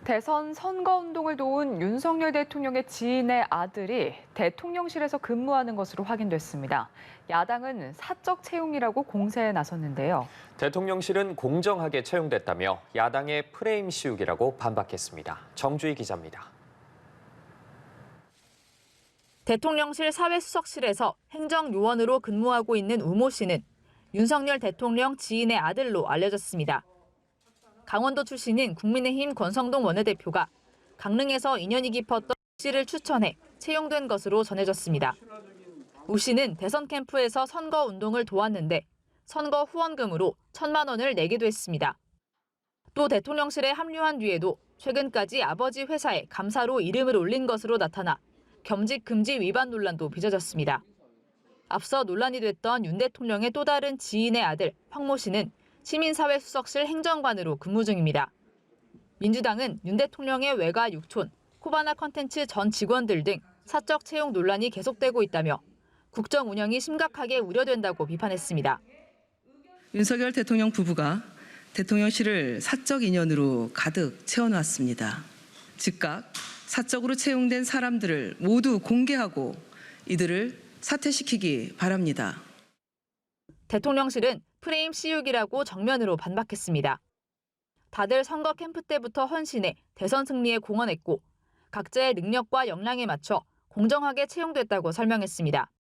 대선 선거운동을 도운 윤석열 대통령의 지인의 아들이 대통령실에서 근무하는 것으로 확인됐습니다. 야당은 사적 채용이라고 공세에 나섰는데요. 대통령실은 공정하게 채용됐다며 야당의 프레임 씌우기라고 반박했습니다. 정주희 기자입니다. 대통령실 사회수석실에서 행정요원으로 근무하고 있는 우모 씨는 윤석열 대통령 지인의 아들로 알려졌습니다. 강원도 출신인 국민의힘 권성동 원내대표가 강릉에서 인연이 깊었던 우 씨를 추천해 채용된 것으로 전해졌습니다. 우 씨는 대선 캠프에서 선거운동을 도왔는데 선거 후원금으로 1,000만 원을 내기도 했습니다. 또 대통령실에 합류한 뒤에도 최근까지 아버지 회사에 감사로 이름을 올린 것으로 나타나 겸직 금지 위반 논란도 빚어졌습니다. 앞서 논란이 됐던 윤 대통령의 또 다른 지인의 아들 황모 씨는 시민사회수석실 행정관으로 근무 중입니다. 민주당은 윤 대통령의 외가 육촌, 코바나 컨텐츠 전 직원들 등 사적 채용 논란이 계속되고 있다며 국정 운영이 심각하게 우려된다고 비판했습니다. 윤석열 대통령 부부가 대통령실을 사적 인연으로 가득 채워놨습니다. 즉각 사적으로 채용된 사람들을 모두 공개하고 이들을 사퇴시키기 바랍니다. 대통령실은 프레임 씌우기라고 정면으로 반박했습니다. 다들 선거 캠프 때부터 헌신해 대선 승리에 공헌했고 각자의 능력과 역량에 맞춰 공정하게 채용됐다고 설명했습니다.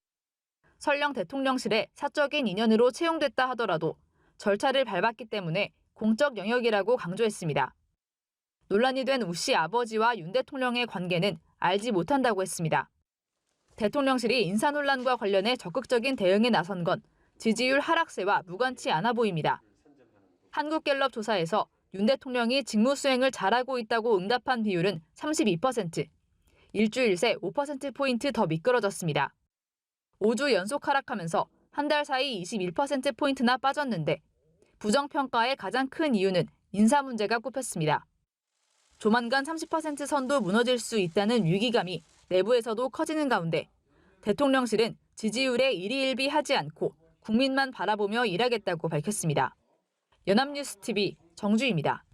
설령 대통령실에 사적인 인연으로 채용됐다 하더라도 절차를 밟았기 때문에 공적 영역이라고 강조했습니다. 논란이 된 우 씨 아버지와 윤 대통령의 관계는 알지 못한다고 했습니다. 대통령실이 인사 논란과 관련해 적극적인 대응에 나선 건 지지율 하락세와 무관치 않아 보입니다. 한국갤럽 조사에서 윤 대통령이 직무 수행을 잘하고 있다고 응답한 비율은 32%, 일주일 새 5%포인트 더 미끄러졌습니다. 5주 연속 하락하면서 한 달 사이 21%포인트나 빠졌는데 부정평가의 가장 큰 이유는 인사 문제가 꼽혔습니다. 조만간 30% 선도 무너질 수 있다는 위기감이 내부에서도 커지는 가운데 대통령실은 지지율에 일희일비하지 않고 국민만 바라보며 일하겠다고 밝혔습니다. 연합뉴스TV 정주희입니다.